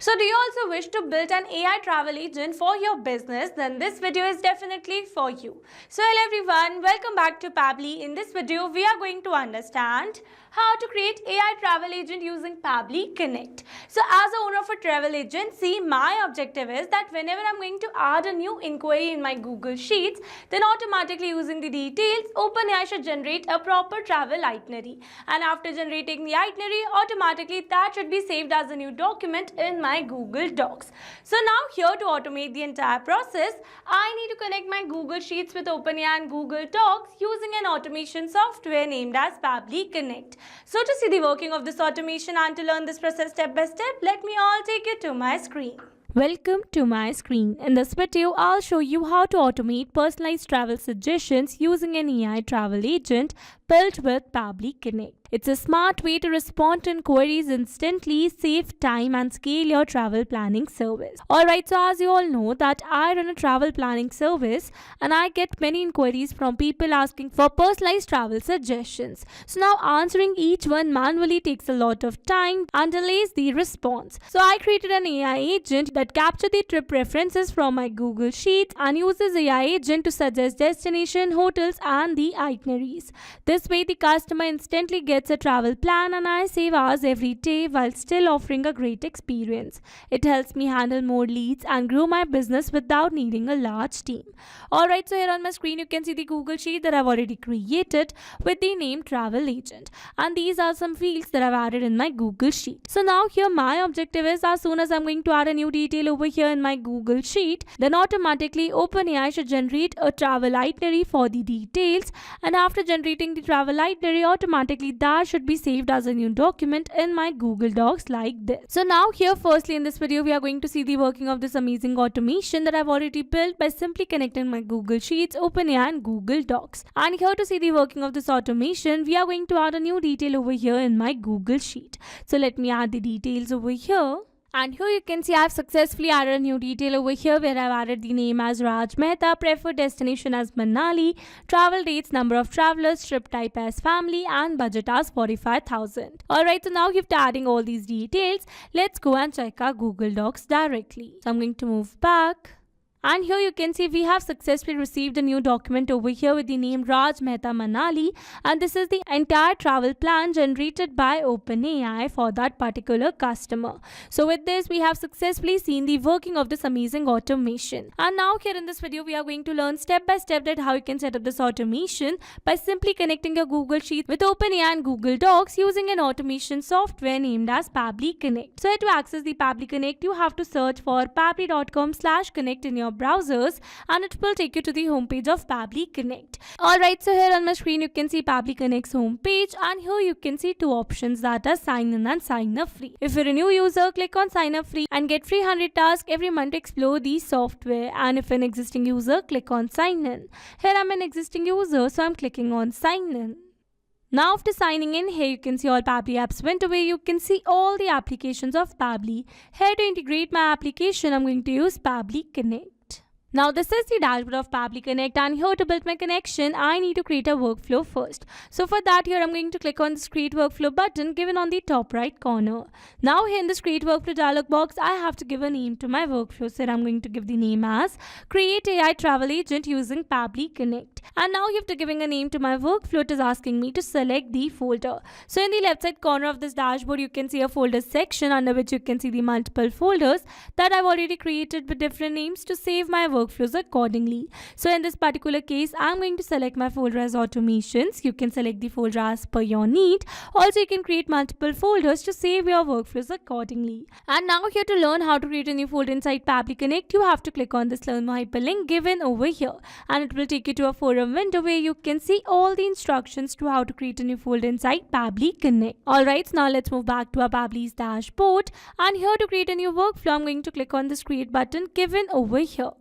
So do you also wish to build an AI travel agent for your business? Then this video is definitely for you. So hello everyone, welcome back to Pabbly. In this video, we are going to understand how to create AI travel agent using Pabbly Connect. So as a owner of a travel agency, my objective is that whenever I'm going to add a new inquiry in my Google Sheets, then automatically using the details, OpenAI should generate a proper travel itinerary. And after generating the itinerary, automatically that should be saved as a new document in my Google Docs. So now here to automate the entire process, I need to connect my Google Sheets with OpenAI and Google Docs using an automation software named as Pabbly Connect. So to see the working of this automation and to learn this process step by step, let me all take you to my screen. Welcome to my screen. In this video, I'll show you how to automate personalized travel suggestions using an AI travel agent built with Pabbly Connect. It's a smart way to respond to inquiries instantly, save time and scale your travel planning service. Alright, so as you all know that I run a travel planning service and I get many inquiries from people asking for personalized travel suggestions. So now answering each one manually takes a lot of time and delays the response. So I created an AI agent that captures the trip preferences from my Google Sheets and uses AI agent to suggest destination, hotels and the itineraries. This way the customer instantly gets a travel plan and I save hours every day while still offering a great experience. It helps me handle more leads and grow my business without needing a large team. Alright, so here on my screen you can see the Google Sheet that I've already created with the name Travel Agent, and these are some fields that I've added in my Google Sheet. So now here my objective is as soon as I'm going to add a new detail over here in my Google Sheet, then automatically OpenAI should generate a travel itinerary for the details, and after generating the travel itinerary, automatically that should be saved as a new document in my Google Docs like this. So now here firstly in this video we are going to see the working of this amazing automation that I've already built by simply connecting my Google Sheets, OpenAI and Google Docs. And here to see the working of this automation, we are going to add a new detail over here in my Google Sheet. So let me add the details over here. And here you can see I've successfully added a new detail over here where I've added the name as Raj Mehta, preferred destination as Manali, travel dates, number of travelers, trip type as family and budget as 45,000. Alright, so now after adding all these details, let's go and check our Google Docs directly. So I'm going to move back. And here you can see we have successfully received a new document over here with the name Raj Mehta Manali, and this is the entire travel plan generated by OpenAI for that particular customer. So with this we have successfully seen the working of this amazing automation. And now here in this video we are going to learn step by step that how you can set up this automation by simply connecting your Google Sheet with OpenAI and Google Docs using an automation software named as Pabbly Connect. So here to access the Pabbly Connect, you have to search for pabbly.com/connect in your browsers and it will take you to the homepage of Pabbly Connect. Alright, so here on my screen you can see Pabbly Connect's homepage, and here you can see two options that are sign in and sign up free. If you're a new user, click on sign up free and get free 100 tasks every month to explore the software, and if an existing user, click on sign in. Here I'm an existing user, so I'm clicking on sign in. Now after signing in, here you can see all Pabbly apps went away. You can see all the applications of Pabbly. Here to integrate my application, I'm going to use Pabbly Connect. Now this is the dashboard of Pabbly Connect, and here to build my connection, I need to create a workflow first. So for that, here I'm going to click on this create workflow button given on the top right corner. Now here in this create workflow dialog box, I have to give a name to my workflow. So I'm going to give the name as create AI travel agent using Pabbly Connect. And now after giving a name to my workflow, it is asking me to select the folder. So in the left side corner of this dashboard, you can see a folder section under which you can see the multiple folders that I've already created with different names to save my workflows accordingly. So in this particular case, I'm going to select my folder as automations. You can select the folder as per your need. Also, you can create multiple folders to save your workflows accordingly. And now here to learn how to create a new folder inside Pabbly Connect, you have to click on this learn more hyperlink given over here, and it will take you to a forum window where you can see all the instructions to how to create a new folder inside Pabbly Connect. Alright, so now let's move back to our Pabbly's dashboard, and here to create a new workflow, I'm going to click on this create button given over here.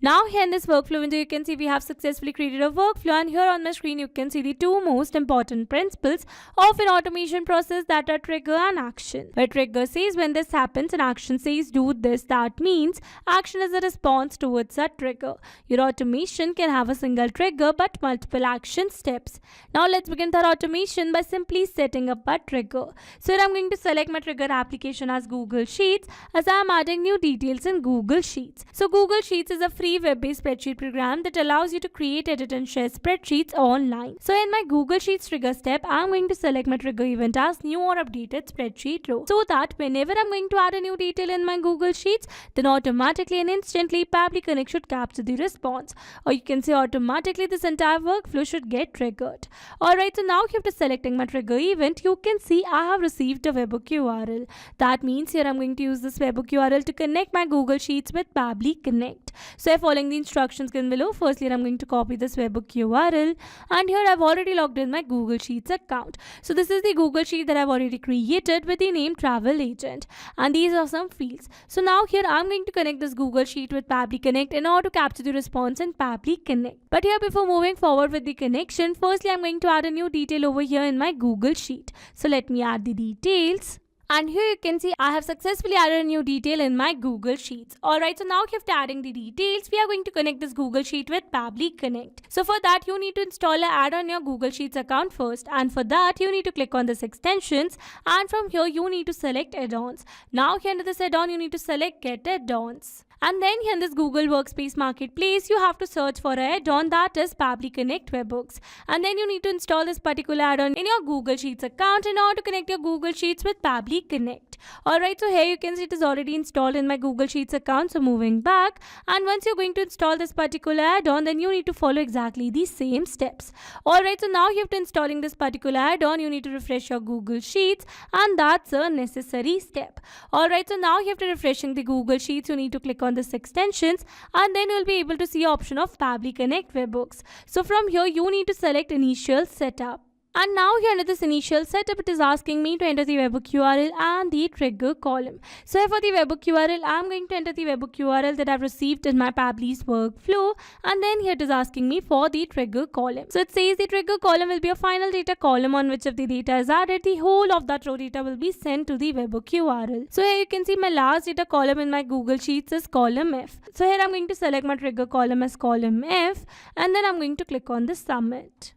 Now here in this workflow window, you can see we have successfully created a workflow, and here on my screen you can see the two most important principles of an automation process, that are trigger and action. Where trigger says when this happens and action says do this, that means action is a response towards a trigger. Your automation can have a single trigger but multiple action steps. Now let's begin our automation by simply setting up a trigger. So here I'm going to select my trigger application as Google Sheets, as I am adding new details in Google Sheets. So Google Sheets is a free web-based spreadsheet program that allows you to create, edit and share spreadsheets online. So in my Google Sheets trigger step, I'm going to select my trigger event as new or updated spreadsheet row, so that whenever I'm going to add a new detail in my Google Sheets, then automatically and instantly Pabbly Connect should capture the response, or you can say automatically this entire workflow should get triggered. Alright, so now after selecting my trigger event, you can see I have received a webhook URL. That means here I'm going to use this webhook URL to connect my Google Sheets with Pabbly Connect. So I'm following the instructions given below. Firstly, I'm going to copy this webhook URL, and here I've already logged in my Google Sheets account. So this is the Google Sheet that I've already created with the name Travel Agent, and these are some fields. So now here I'm going to connect this Google Sheet with Pabbly Connect in order to capture the response in Pabbly Connect. But here, before moving forward with the connection, firstly I'm going to add a new detail over here in my Google Sheet. So let me add the details. And here you can see I have successfully added a new detail in my Google Sheets. Alright, so now after adding the details, we are going to connect this Google Sheet with Pabbly Connect. So for that, you need to install an add on your Google Sheets account first. And for that, you need to click on this extensions. And from here, you need to select add-ons. Now here under this add-on, you need to select get add-ons. And then here in this Google Workspace Marketplace, you have to search for an add-on, that is Pabbly Connect Webhooks. And then you need to install this particular add-on in your Google Sheets account in order to connect your Google Sheets with Pabbly Connect. Alright, so here you can see it is already installed in my Google Sheets account. So moving back, and once you're going to install this particular add-on, then you need to follow exactly the same steps. Alright, so now you have to installing this particular add-on, you need to refresh your Google Sheets, and that's a necessary step. Alright, so now you have to refreshing the Google Sheets, you need to click on this extensions, and then you'll be able to see option of Pabbly Connect Webhooks. So from here you need to select initial setup. And now here under this initial setup, it is asking me to enter the webhook URL and the trigger column. So here for the webhook URL, I'm going to enter the webhook URL that I've received in my Pabbly's workflow. And then here it is asking me for the trigger column. So it says the trigger column will be a final data column on which if the data is added, the whole of that row data will be sent to the webhook URL. So here you can see my last data column in my Google Sheets is column F. So here I'm going to select my trigger column as column F, and then I'm going to click on the submit.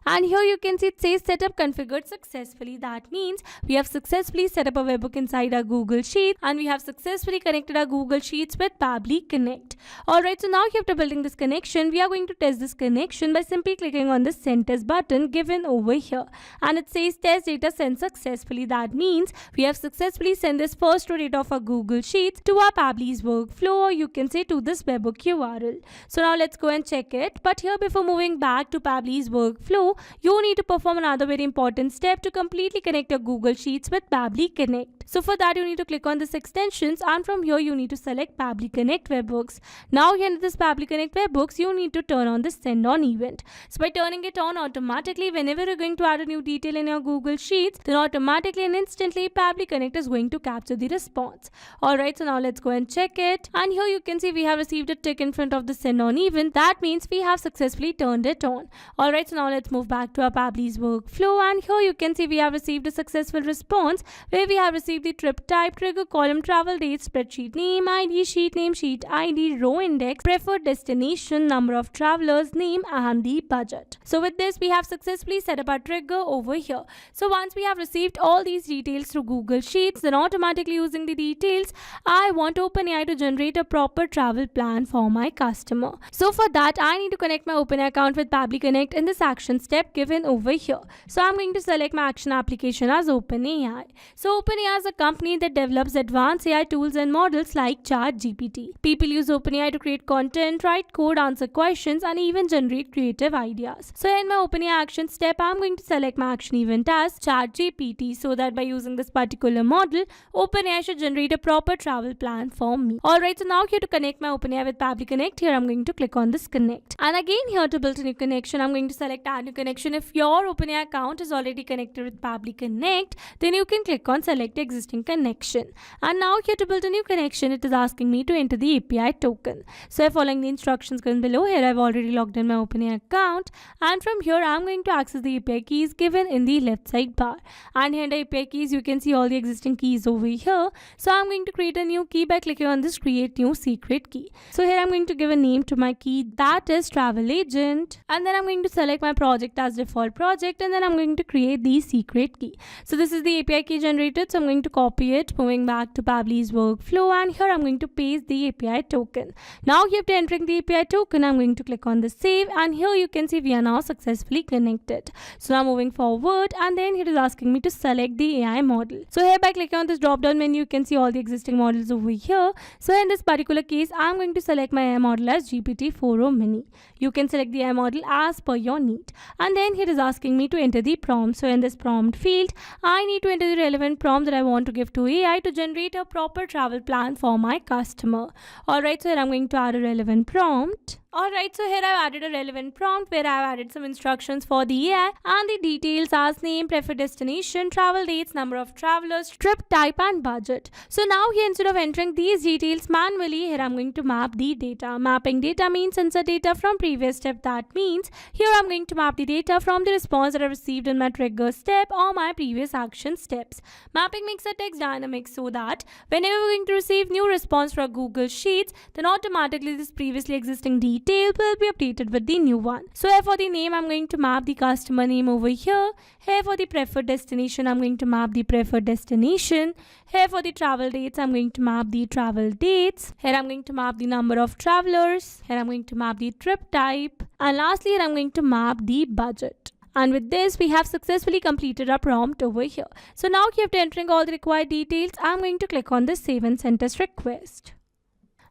And here you can see it says setup configured successfully. That means we have successfully set up a webhook inside our Google Sheet, and we have successfully connected our Google Sheets with Pabbly Connect. Alright, so now after building this connection, we are going to test this connection by simply clicking on the send test button given over here. And it says test data sent successfully. That means we have successfully sent this first row data of our Google Sheets to our Pabbly's workflow, or you can say to this webhook URL. So now let's go and check it. But here, before moving back to Pabbly's workflow, you need to perform another very important step to completely connect your Google Sheets with Pabbly Connect. So for that, you need to click on this extensions, and from here you need to select Pabbly Connect Webhooks. Now here in this Pabbly Connect Webhooks, you need to turn on the send on event. So by turning it on, automatically whenever you're going to add a new detail in your Google Sheets, then automatically and instantly Pabbly Connect is going to capture the response. Alright, so now let's go and check it. And here you can see we have received a tick in front of the send on event. That means we have successfully turned it on. Alright, so now let's move back to our Pabbly's workflow, and here you can see we have received a successful response where we have received the trip type, trigger column, travel date, spreadsheet name, ID, sheet name, sheet ID, row index, preferred destination, number of travelers, name, and the budget. So with this, we have successfully set up our trigger over here. So once we have received all these details through Google Sheets, then automatically using the details, I want OpenAI to generate a proper travel plan for my customer. So for that, I need to connect my OpenAI account with Pabbly Connect in this action step given over here. So I'm going to select my action application as OpenAI. So OpenAI is a company that develops advanced AI tools and models like ChatGPT. People use OpenAI to create content, write code, answer questions, and even generate creative ideas. So in my OpenAI action step, I'm going to select my action event as ChatGPT, so that by using this particular model, OpenAI should generate a proper travel plan for me. Alright, so now here to connect my OpenAI with Pabbly Connect, here I'm going to click on this connect. And again here to build a new connection, I'm going to select add new connection. If your OpenAI account is already connected with Pabbly Connect, then you can click on select existing connection. And now here to build a new connection, it is asking me to enter the API token. So following the instructions given below, here I've already logged in my OpenAI account, and from here I'm going to access the API keys given in the left side bar. And here in the API keys, you can see all the existing keys over here. So I'm going to create a new key by clicking on this create new secret key. So here I'm going to give a name to my key, that is travel agent, and then I'm going to select my project as default project, and then I'm going to create the secret key. So this is the API key generated, so I'm going to copy it, moving back to Pabbly's workflow, and here I'm going to paste the API token. Now here after entering the API token, I'm going to click on the save, and here you can see we are now successfully connected. So now moving forward, and then it is asking me to select the AI model. So here by clicking on this drop down menu, you can see all the existing models over here. So in this particular case, I'm going to select my AI model as GPT-4o Mini. You can select the AI model as per your need. And then it is asking me to enter the prompt. So in this prompt field, I need to enter the relevant prompt that I want to give to AI to generate a proper travel plan for my customer. Alright, so here I'm going to add a relevant prompt. Alright, so here I've added a relevant prompt where I've added some instructions for the AI and the details as name, preferred destination, travel dates, number of travelers, trip type and budget. So now here instead of entering these details manually, here I'm going to map the data. Mapping data means insert data from previous step. That means here I'm going to map the data from the response that I received in my trigger step or my previous action steps. Mapping makes the text dynamic so that whenever we're going to receive new response from Google Sheets, then automatically this previously existing detail will be updated with the new one. So here for the name, I'm going to map the customer name over here. Here for the preferred destination, I'm going to map the preferred destination. Here for the travel dates, I'm going to map the travel dates. Here I'm going to map the number of travelers. Here I'm going to map the trip type. And lastly, here I'm going to map the budget. And with this, we have successfully completed our prompt over here. So now after entering all the required details, I'm going to click on the save and send test request.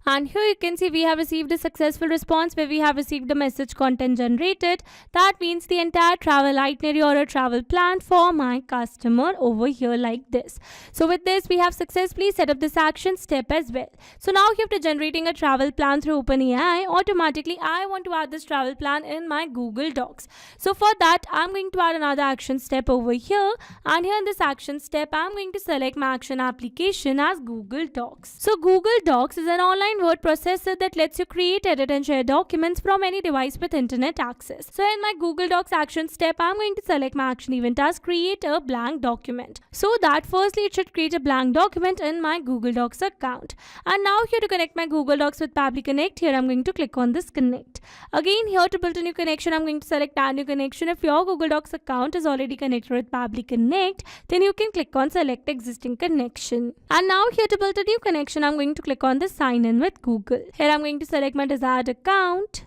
And here you can see we have received a successful response where we have received the message content generated. That means the entire travel itinerary or a travel plan for my customer over here like this. So with this, we have successfully set up this action step as well. So now after generating a travel plan through OpenAI, automatically I want to add this travel plan in my Google Docs. So for that, I'm going to add another action step over here. And here in this action step, I'm going to select my action application as Google Docs. So Google Docs is an online word processor that lets you create, edit and share documents from any device with internet access. So in my Google Docs action step, I'm going to select my action event as create a blank document. So that firstly it should create a blank document in my Google Docs account. And now here to connect my Google Docs with Pabbly Connect, here I'm going to click on this connect. Again here to build a new connection, I'm going to select add new connection. If your Google Docs account is already connected with Pabbly Connect, then you can click on select existing connection. And now here to build a new connection, I'm going to click on the sign in with Google. Here I'm going to select my desired account.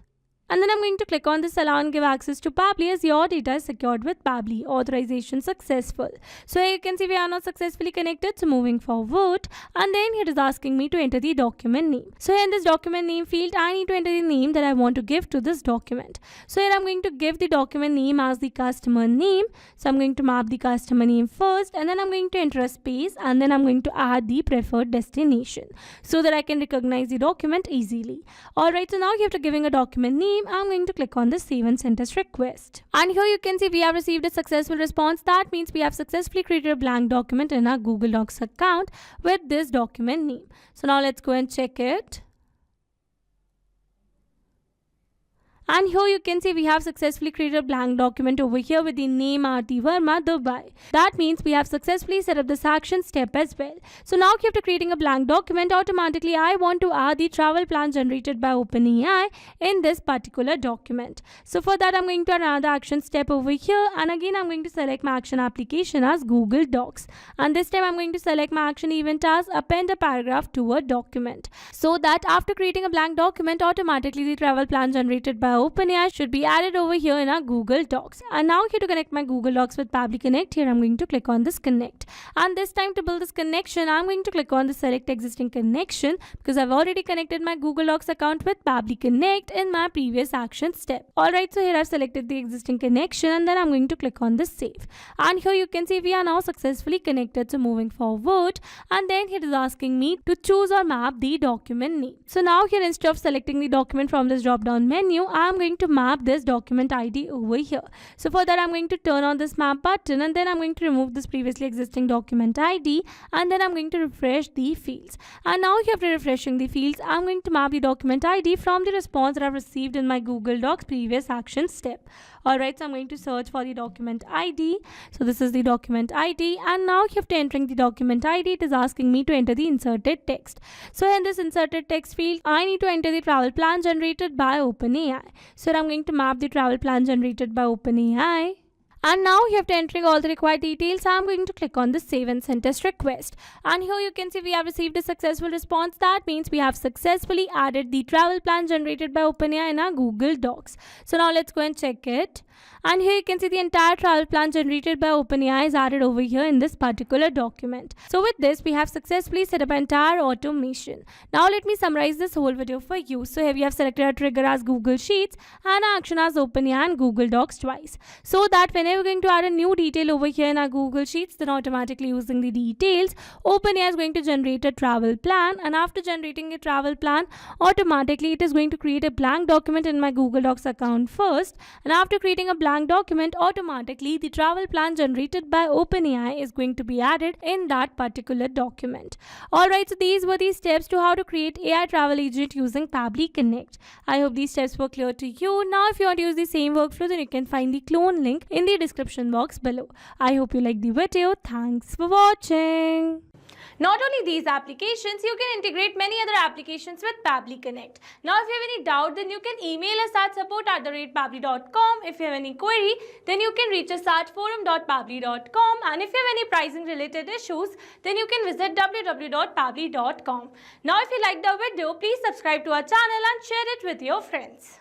And then I'm going to click on this allow and give access to Pabbly as your data is secured with Pabbly. Authorization successful. So here you can see we are now successfully connected. So moving forward, and then it is asking me to enter the document name. So here in this document name field, I need to enter the name that I want to give to this document. So here I'm going to give the document name as the customer name. So I'm going to map the customer name first, and then I'm going to enter a space, and then I'm going to add the preferred destination so that I can recognize the document easily. Alright, so now after giving a document name, I'm going to click on the save and send test request. And here you can see we have received a successful response. That means we have successfully created a blank document in our Google Docs account with this document name. So now let's go and check it. And here you can see we have successfully created a blank document over here with the name Aarti Verma, Dubai. That means we have successfully set up this action step as well. So now after creating a blank document, automatically I want to add the travel plan generated by OpenAI in this particular document. So for that, I'm going to add another action step over here. And again, I'm going to select my action application as Google Docs. And this time I'm going to select my action event as append a paragraph to a document. So that after creating a blank document, automatically the travel plan generated by OpenAI should be added over here in our Google Docs. And now here to connect my Google Docs with Pabbly Connect, here I'm going to click on this connect. And this time to build this connection, I'm going to click on the select existing connection because I've already connected my Google Docs account with Pabbly Connect in my previous action step. Alright, so here I've selected the existing connection, and then I'm going to click on this save. And here you can see we are now successfully connected. So moving forward, and then it is asking me to choose or map the document name. So now here instead of selecting the document from this drop down menu, I'm going to map this document ID over here. So for that, I'm going to turn on this map button, and then I'm going to remove this previously existing document ID, and then I'm going to refresh the fields. And now after refreshing the fields, I'm going to map the document ID from the response that I've received in my Google Docs previous action step. Alright, so I'm going to search for the document ID. So this is the document ID, and now after entering the document ID, it is asking me to enter the inserted text. So in this inserted text field, I need to enter the travel plan generated by OpenAI. So I'm going to map the travel plan generated by OpenAI. And now after entering all the required details, I'm going to click on the save and send test request. And here you can see we have received a successful response. That means we have successfully added the travel plan generated by OpenAI in our Google Docs. So now let's go and check it. And here you can see the entire travel plan generated by OpenAI is added over here in this particular document. So with this, we have successfully set up entire automation. Now let me summarize this whole video for you. So here we have selected a trigger as Google Sheets and an action as OpenAI and Google Docs twice. So that whenever we're going to add a new detail over here in our Google Sheets, then automatically using the details, OpenAI is going to generate a travel plan, and after generating a travel plan, automatically it is going to create a blank document in my Google Docs account first, and after creating a blank document, automatically the travel plan generated by OpenAI is going to be added in that particular document. Alright, so these were the steps to how to create AI travel agent using Pabbly Connect. I hope these steps were clear to you. Now if you want to use the same workflow, then you can find the clone link in the description box below. I hope you liked the video. Thanks for watching. Not only these applications, you can integrate many other applications with Pabbly Connect. Now, if you have any doubt, then you can email us at support@pabbly.com. If you have any query, then you can reach us at forum.pabbly.com. And if you have any pricing related issues, then you can visit www.pabbly.com. Now, if you liked the video, please subscribe to our channel and share it with your friends.